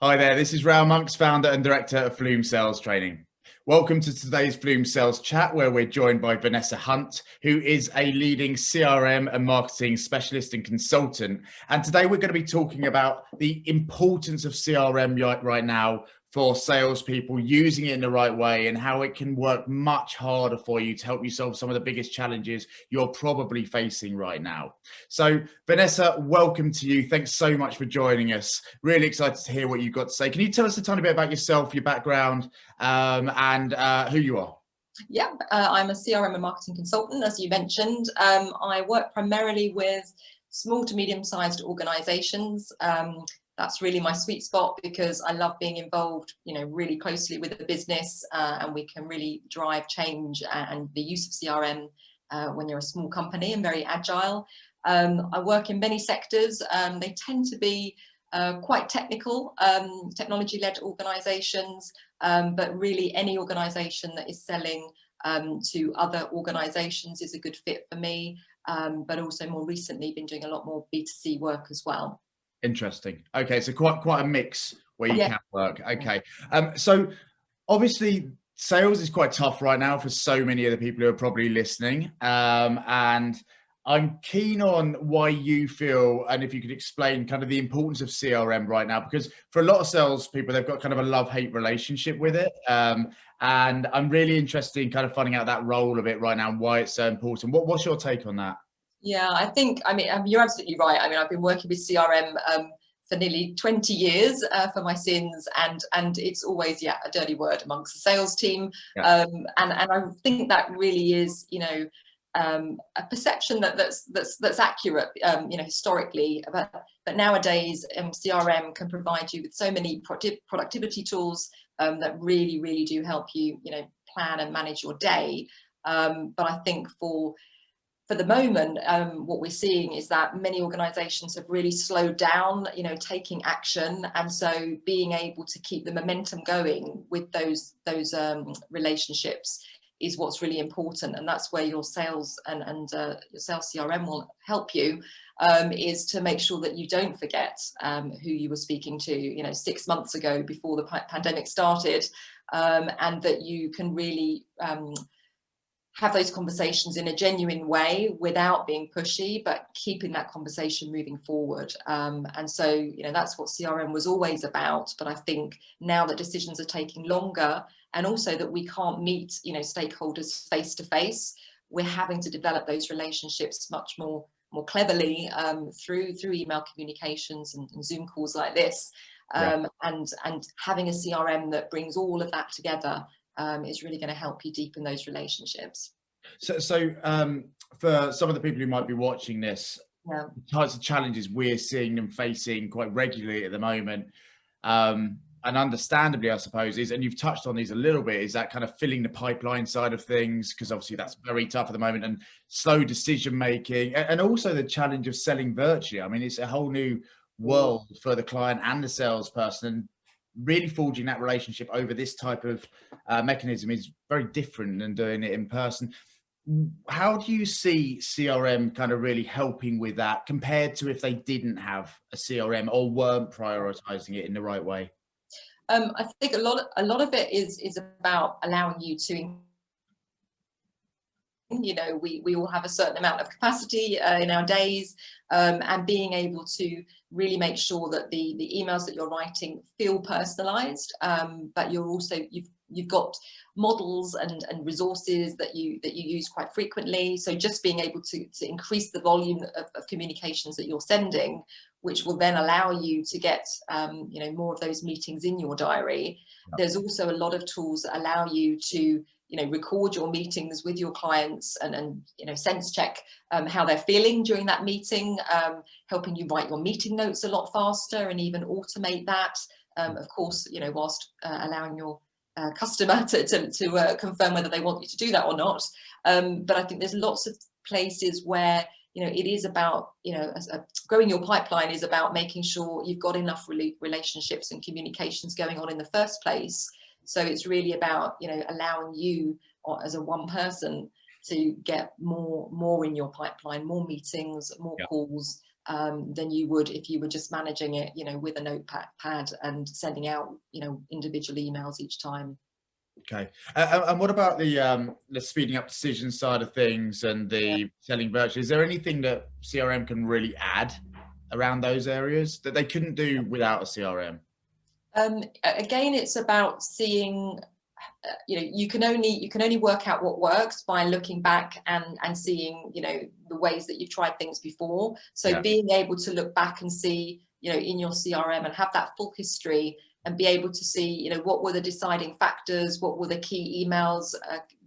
Hi there, this is Raoul Monks, founder and director of Flume Sales Training. Welcome to today's Flume Sales Chat, where we're joined by Vanessa Hunt, who is a leading CRM and marketing specialist and consultant. And today we're going to be talking about the importance of CRM right now for salespeople, using it in the right way and how it can work much harder for you to help you solve some of the biggest challenges you're probably facing right now. So Vanessa, welcome to you. Thanks so much for joining us. Really excited to hear what you've got to say. Can you tell us a tiny bit about yourself, your background, and who you are? Yeah, I'm a CRM and marketing consultant, as you mentioned. I work primarily with small to medium-sized organizations. That's really my sweet spot because I love being involved, really closely with the business, and we can really drive change and the use of CRM when you're a small company and very agile. I work in many sectors. They tend to be quite technical, technology-led organizations, but really any organization that is selling to other organizations is a good fit for me, but also more recently been doing a lot more B2C work as well. Interesting. Okay, so quite a mix where you can work. Okay, so obviously sales is quite tough right now for so many of the people who are probably listening, and I'm keen on why you feel, and if you could explain kind of the importance of CRM right now, because for a lot of salespeople, they've got kind of a love-hate relationship with it. And I'm really interested in kind of finding out that role of it right now and why it's so important. What's your take on that? Yeah, I mean, you're absolutely right. I mean, I've been working with CRM for nearly 20 years for my sins, and it's always, a dirty word amongst the sales team. Yeah. And I think that really is, a perception that's accurate, historically. But nowadays, CRM can provide you with so many productivity tools that really do help you, plan and manage your day. But I think for the moment, what we're seeing is that many organizations have really slowed down, taking action. And so being able to keep the momentum going with those relationships is what's really important. And that's where your sales and your sales CRM will help you, is to make sure that you don't forget who you were speaking to, 6 months ago before the pandemic started, and that you can really have those conversations in a genuine way without being pushy, but keeping that conversation moving forward. And so, that's what CRM was always about. But I think now that decisions are taking longer, and also that we can't meet, stakeholders face to face, we're having to develop those relationships much more cleverly through email communications and Zoom calls like this. And having a CRM that brings all of that together is really going to help you deepen those relationships. So for some of the people who might be watching this, the types of challenges we're seeing them facing quite regularly at the moment, and understandably, I suppose, and you've touched on these a little bit, is that kind of filling the pipeline side of things, because obviously that's very tough at the moment, and slow decision making, and also the challenge of selling virtually. I mean, it's a whole new world for the client and the salesperson, and really forging that relationship over this type of mechanism is very different than doing it in person. How do you see CRM kind of really helping with that compared to if they didn't have a CRM or weren't prioritizing it in the right way? I think a lot of it is about allowing you to, we all have a certain amount of capacity in our days, and being able to really make sure that the emails that you're writing feel personalized, but you've got models and resources that you use quite frequently. So just being able to increase the volume of communications that you're sending, which will then allow you to get more of those meetings in your diary. There's also a lot of tools that allow you to record your meetings with your clients and sense check how they're feeling during that meeting, helping you write your meeting notes a lot faster and even automate that, of course, whilst allowing your customer to confirm whether they want you to do that or not. But I think there's lots of places where it is about, growing your pipeline is about making sure you've got enough relationships and communications going on in the first place. So it's really about, allowing you as a one person to get more in your pipeline, more meetings, more calls, than you would if you were just managing it, you know, with a notepad and sending out, you know, individual emails each time. Okay. And what about the speeding up decision side of things and the selling virtually? Is there anything that CRM can really add around those areas that they couldn't do without a CRM? Again, it's about seeing, you know, you can only work out what works by looking back and seeing, you know, the ways that you've tried things before. So being able to look back and see, you know, in your CRM and have that full history and be able to see, you know, what were the deciding factors, what were the key emails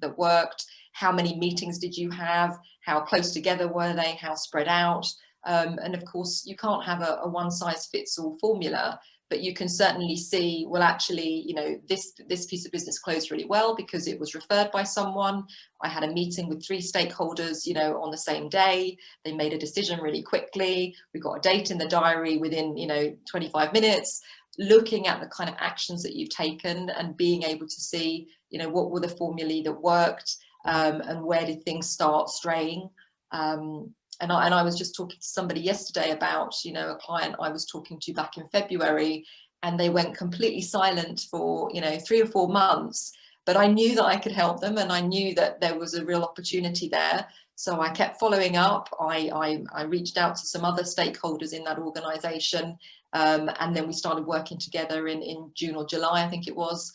that worked, how many meetings did you have, how close together were they, how spread out. And of course, you can't have a one-size-fits-all formula, but you can certainly see, well, actually, you know, this piece of business closed really well because it was referred by someone. I had a meeting with 3 stakeholders, you know, on the same day. They made a decision really quickly. We got a date in the diary within, you know, 25 minutes. Looking at the kind of actions that you've taken and being able to see, you know, what were the formulae that worked, and where did things start straying. And I was just talking to somebody yesterday about, you know, a client I was talking to back in February, and they went completely silent for, you know, 3 or 4 months. But I knew that I could help them, and I knew that there was a real opportunity there. So I kept following up. I reached out to some other stakeholders in that organisation, and then we started working together in June or July, I think it was.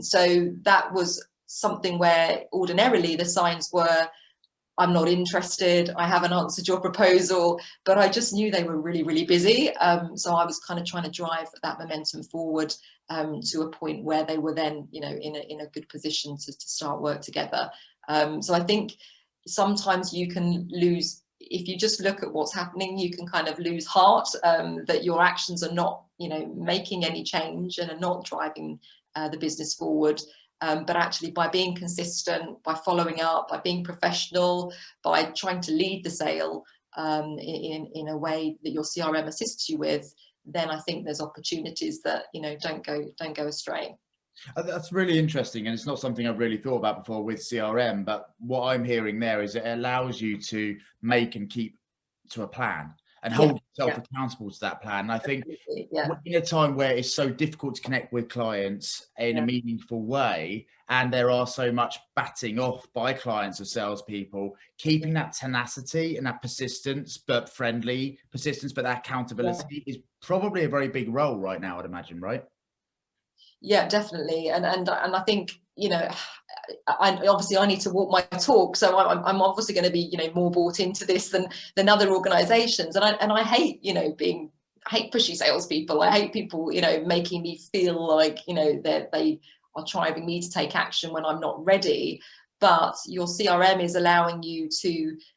So that was something where ordinarily the signs were, I'm not interested, I haven't answered your proposal, but I just knew they were really, really busy. So I was kind of trying to drive that momentum forward to a point where they were then, you know, in a good position to start work together. So I think sometimes you can lose, if you just look at what's happening, you can kind of lose heart that your actions are not, you know, making any change and are not driving the business forward. But actually by being consistent, by following up, by being professional, by trying to lead the sale in a way that your CRM assists you with, then I think there's opportunities that, you know, don't go astray. That's really interesting, and it's not something I've really thought about before with CRM, but what I'm hearing there is it allows you to make and keep to a plan and hold yourself accountable to that plan. And I think in a time where it's so difficult to connect with clients in a meaningful way, and there are so much batting off by clients or salespeople, keeping that tenacity and that persistence, but friendly persistence, but that accountability is probably a very big role right now, I'd imagine, right? Yeah, definitely. And I think, you know, obviously I need to walk my talk, so I'm obviously going to be, you know, more bought into this than other organizations. And I hate, you know, I hate pushy salespeople. I hate people, you know, making me feel like, you know, they are driving me to take action when I'm not ready. But your CRM is allowing you to,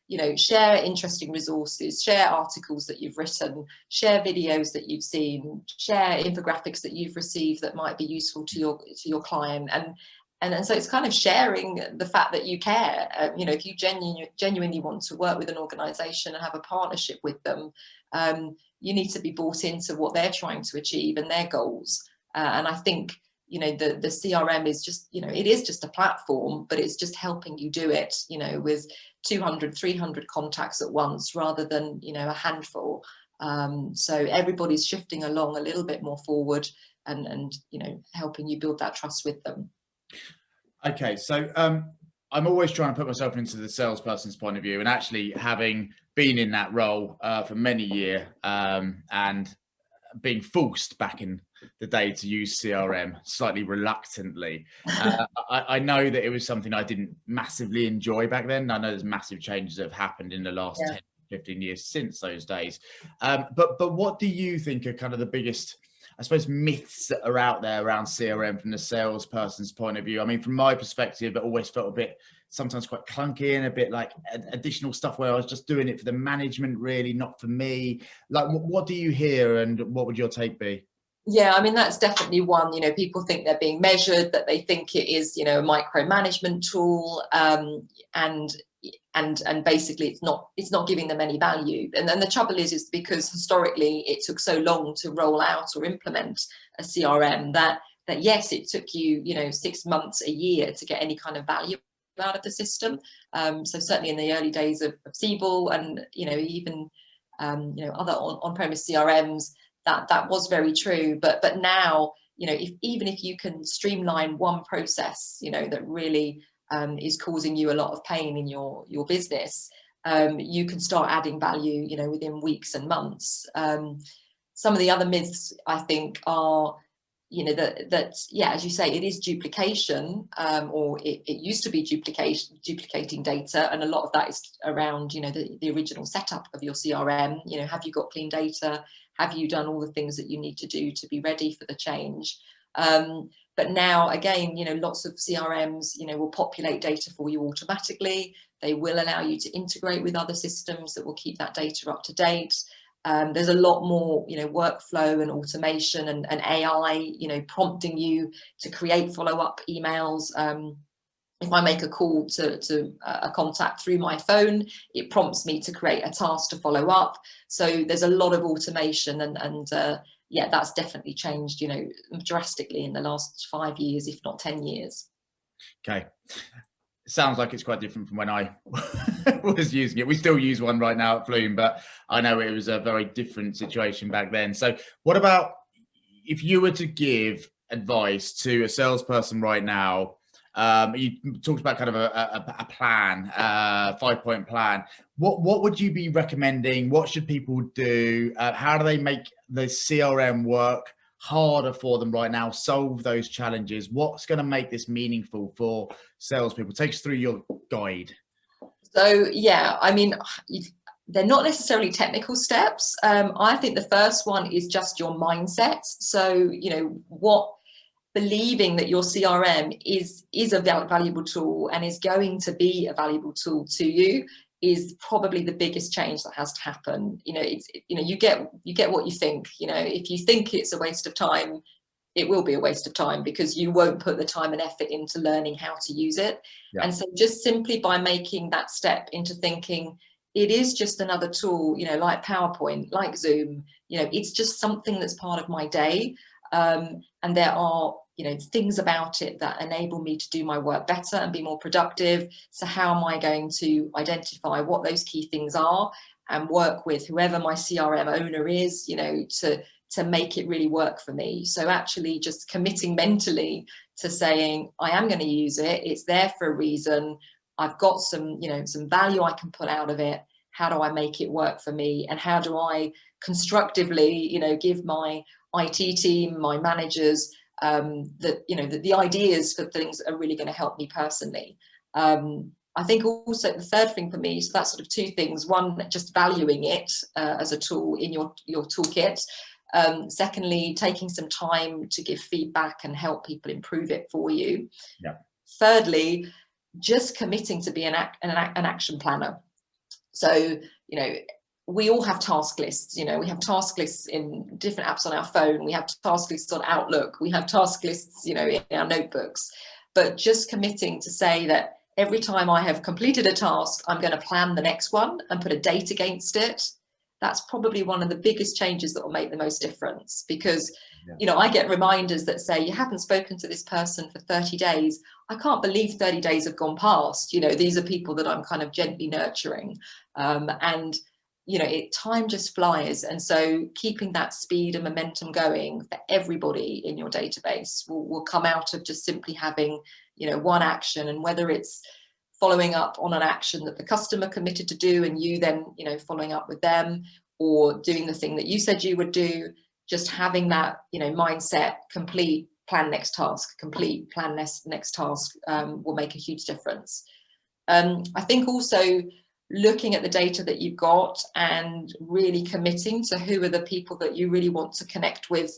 you know, share interesting resources, share articles that you've written, share videos that you've seen, share infographics that you've received that might be useful to your client. And so it's kind of sharing the fact that you care. You know, if you genuinely want to work with an organization and have a partnership with them, you need to be bought into what they're trying to achieve and their goals. And I think, you know, the CRM is just, you know, it is just a platform, but it's just helping you do it, you know, with 200, 300 contacts at once rather than, you know, a handful. So everybody's shifting along a little bit more forward and, you know, helping you build that trust with them. Okay, so I'm always trying to put myself into the salesperson's point of view, and actually having been in that role for many years and being forced back in the day to use CRM slightly reluctantly. I know that it was something I didn't massively enjoy back then. I know there's massive changes that have happened in the last 10, 15 years since those days. But what do you think are kind of the biggest, I suppose, myths that are out there around CRM from the salesperson's point of view? I mean, from my perspective, it always felt a bit, sometimes quite clunky and a bit like additional stuff where I was just doing it for the management, really, not for me. Like, what do you hear, and what would your take be? Yeah, I mean, that's definitely one. You know, people think they're being measured, that they think it is, you know, a micromanagement tool, and basically it's not giving them any value. And then the trouble is because historically it took so long to roll out or implement a CRM that yes, it took you, you know, 6 months, a year to get any kind of value out of the system. So certainly in the early days of Siebel, and, you know, even other on-premise CRMs, that was very true. But now, even if you can streamline one process, that really is causing you a lot of pain in your business, you can start adding value, within weeks and months. Some of the other myths, I think, are, that as you say, it is duplication, or it used to be duplicating data, and a lot of that is around, the original setup of your CRM. Have you got clean data? Have you done all the things that you need to do to be ready for the change? But now, again, lots of CRMs, will populate data for you automatically. They will allow you to integrate with other systems that will keep that data up to date. There's a lot more, workflow and automation and AI, prompting you to create follow-up emails. If I make a call to a contact through my phone, it prompts me to create a task to follow up. So there's a lot of automation, and that's definitely changed, drastically in the last 5 years, if not 10 years. Okay. Sounds like it's quite different from when I was using it. We still use one right now at Flume, but I know it was a very different situation back then. So what about if you were to give advice to a salesperson right now? You talked about kind of a plan, 5-point plan. What would you be recommending? What should people do? How do they make the CRM work harder for them right now, solve those challenges? What's going to make this meaningful for salespeople? Take us through your guide. So I mean, they're not necessarily technical steps. I think the first one is just your mindset. So believing that your CRM is a valuable tool and is going to be a valuable tool to you is probably the biggest change that has to happen. You get what you think. If you think it's a waste of time, it will be a waste of time, because you won't put the time and effort into learning how to use it. Yeah. And so just simply by making that step into thinking it is just another tool, like PowerPoint, like Zoom, it's just something that's part of my day. And there are things about it that enable me to do my work better and be more productive. So how am I going to identify what those key things are and work with whoever my CRM owner is, to make it really work for me? So actually just committing mentally to saying, I am going to use it. It's there for a reason. I've got some value I can pull out of it. How do I make it work for me? And how do I constructively, give my IT team, my managers, the ideas for things that are really going to help me personally. I think also the third thing for me, so that's sort of two things. One, just valuing it as a tool in your toolkit. Secondly, taking some time to give feedback and help people improve it for you. Yeah. Thirdly, just committing to be an action planner. So, we all have task lists. We have task lists in different apps on our phone. We have task lists on Outlook. We have task lists, in our notebooks. But just committing to say that every time I have completed a task, I'm going to plan the next one and put a date against it. That's probably one of the biggest changes that will make the most difference, because, I get reminders that say, you haven't spoken to this person for 30 days. I can't believe 30 days have gone past. These are people that I'm kind of gently nurturing. And time just flies. And so keeping that speed and momentum going for everybody in your database will come out of just simply having, one action. And whether it's following up on an action that the customer committed to do and you then, following up with them, or doing the thing that you said you would do, just having that, mindset, complete, plan next task, complete, plan next task, will make a huge difference. I think also looking at the data that you've got and really committing to who are the people that you really want to connect with,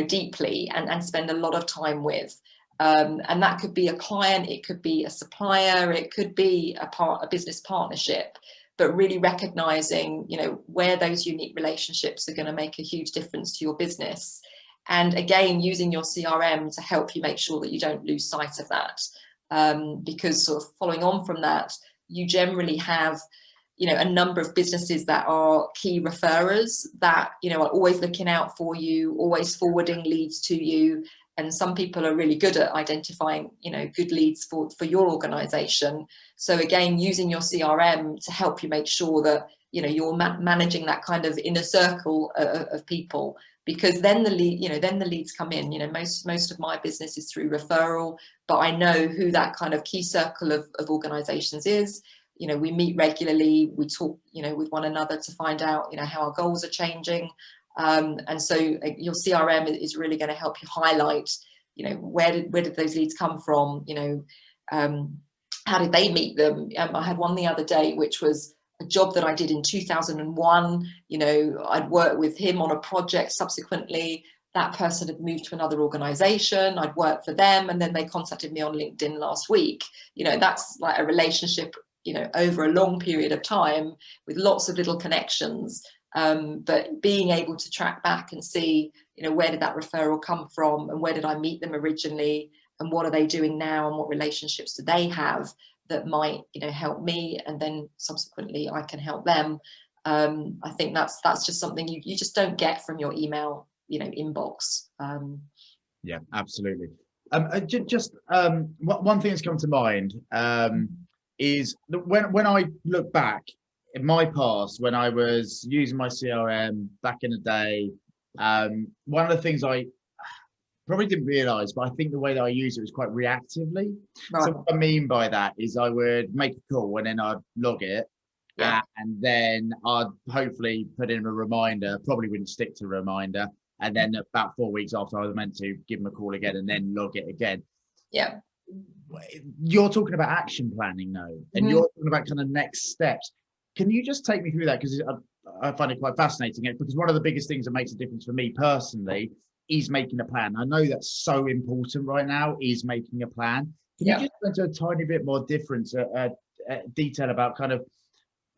deeply and spend a lot of time with. And that could be a client, it could be a supplier, it could be a business partnership, but really recognizing, where those unique relationships are going to make a huge difference to your business. And again, using your CRM to help you make sure that you don't lose sight of that. Because sort of following on from that, you generally have, a number of businesses that are key referrers that, are always looking out for you, always forwarding leads to you. And some people are really good at identifying, good leads for your organization. So again, using your CRM to help you make sure that you know, you're managing that kind of inner circle of people, because then the lead, you know, then the leads come in. You know, most of my business is through referral, but I know who that kind of key circle of organizations is. You know, we meet regularly, we talk, you know, with one another to find out, you know, how our goals are changing. And so your CRM is really going to help you highlight, you know, where did those leads come from? You know, how did they meet them? I had one the other day, which was a job that I did in 2001. You know, I'd worked with him on a project subsequently. That person had moved to another organization. I'd worked for them, and then they contacted me on LinkedIn last week. You know, that's like a relationship, you know, over a long period of time with lots of little connections. But being able to track back and see, you know, where did that referral come from, and where did I meet them originally, and what are they doing now, and what relationships do they have that might, you know, help me, and then subsequently I can help them. I think that's just something you just don't get from your email, you know, inbox. Yeah, absolutely. Just one thing that's come to mind is that when I look back in my past, when I was using my CRM back in the day, one of the things I probably didn't realize, but I think the way that I used it was quite reactively. Right. So what I mean by that is I would make a call and then I'd log it. Yeah. And then I'd hopefully put in a reminder, probably wouldn't stick to a reminder. And then about 4 weeks after, I was meant to give them a call again and then log it again. Yeah. You're talking about action planning now, and you're talking about kind of next steps. Can you just take me through that? Because I find it quite fascinating, because one of the biggest things that makes a difference for me personally is making a plan. I know that's so important right now, is making a plan. Can you just go into a tiny bit more detail about kind of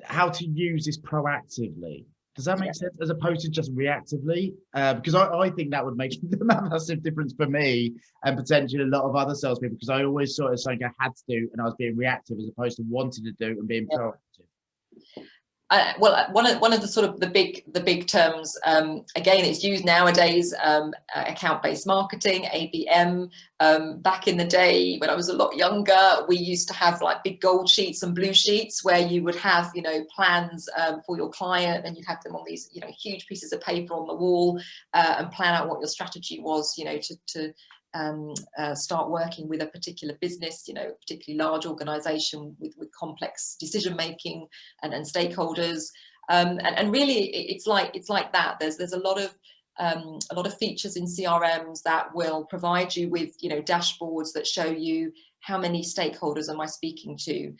how to use this proactively? Does that make sense, as opposed to just reactively? Because I think that would make a massive difference for me, and potentially a lot of other salespeople, because I always saw it as something I had to do and I was being reactive as opposed to wanting to do and being proactive. Well, one of the sort of the big terms, again, it's used nowadays, account-based marketing, ABM. Back in the day when I was a lot younger, we used to have like big gold sheets and blue sheets where you would have, you know, plans for your client, and you have them on these, you know, huge pieces of paper on the wall, and plan out what your strategy was, you know, to start working with a particular business, you know, particularly large organization with complex decision making and stakeholders, and really it's like that. There's a lot of features in CRMs that will provide you with, you know, dashboards that show you how many stakeholders am I speaking to,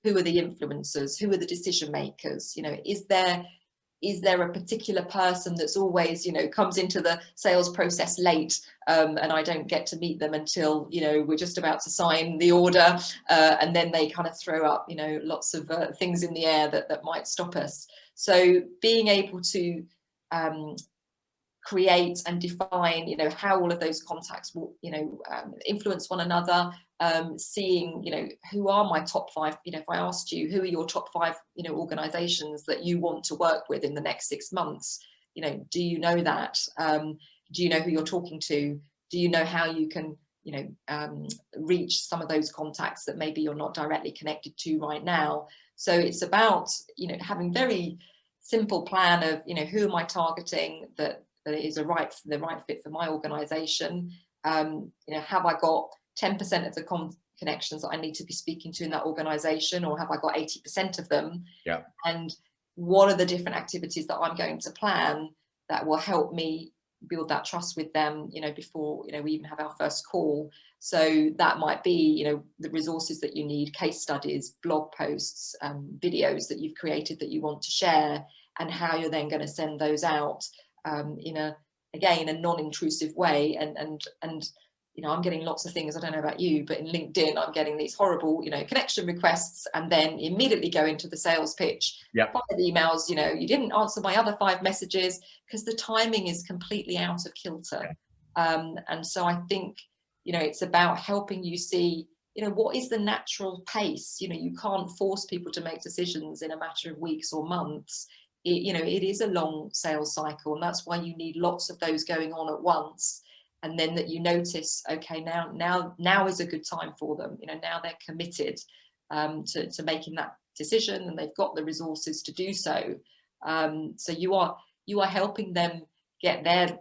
who are the influencers, who are the decision makers, you know, is there a particular person that's always, you know, comes into the sales process late, and I don't get to meet them until, you know, we're just about to sign the order, and then they kind of throw up, you know, lots of things in the air that might stop us. So being able to create and define, you know, how all of those contacts will, you know, influence one another, seeing, you know, who are my top 5, you know, if I asked you, who are your top 5, you know, organizations that you want to work with in the next 6 months, you know, do you know that? Do you know who you're talking to? Do you know how you can, you know, reach some of those contacts that maybe you're not directly connected to right now? So it's about, you know, having very simple plan of, you know, who am I targeting that is the right fit for my organization? You know, have I got 10% of the connections that I need to be speaking to in that organization, or have I got 80% of them? Yeah. And what are the different activities that I'm going to plan that will help me build that trust with them, you know, before, you know, we even have our first call? So that might be, you know, the resources that you need, case studies, blog posts, videos that you've created that you want to share, and how you're then going to send those out in a non-intrusive way. And you know, I'm getting lots of things, I don't know about you, but in LinkedIn I'm getting these horrible, you know, connection requests, and then immediately go into the sales pitch. 5 emails, you know, you didn't answer my other 5 messages, because the timing is completely out of kilter. And so I think, you know, it's about helping you see, you know, what is the natural pace. You know, you can't force people to make decisions in a matter of weeks or months. You know, it is a long sales cycle, and that's why you need lots of those going on at once. And then that you notice, okay, now is a good time for them. You know, now they're committed to making decision and they've got the resources to do so. So you are helping them get their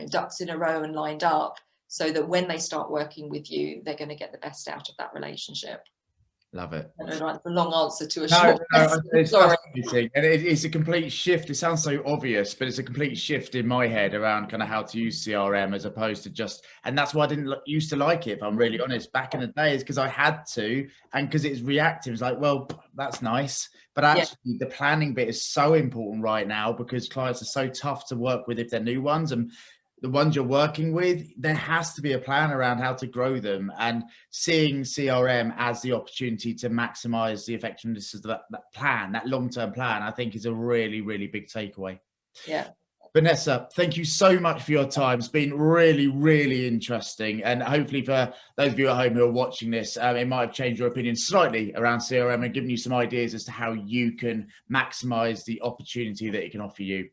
ducks in a row and lined up, so that when they start working with you, they're going to get the best out of that relationship. Love it. I don't know, that's a long answer to a short question. It's Sorry. fascinating. And it's a complete shift. It sounds so obvious, but it's a complete shift in my head around kind of how to use CRM, as opposed to just, and that's why I didn't used to like it, if I'm really honest, back in the days, because I had to, and because it's reactive. It's like, well, that's nice. But actually the planning bit is so important right now, because clients are so tough to work with if they're new ones, and the ones you're working with, there has to be a plan around how to grow them, and seeing CRM as the opportunity to maximize the effectiveness of that plan, that long-term plan, I think is a really, really big takeaway. Yeah. Vanessa, thank you so much for your time. It's been really, really interesting. And hopefully for those of you at home who are watching this, it might have changed your opinion slightly around CRM and given you some ideas as to how you can maximize the opportunity that it can offer you.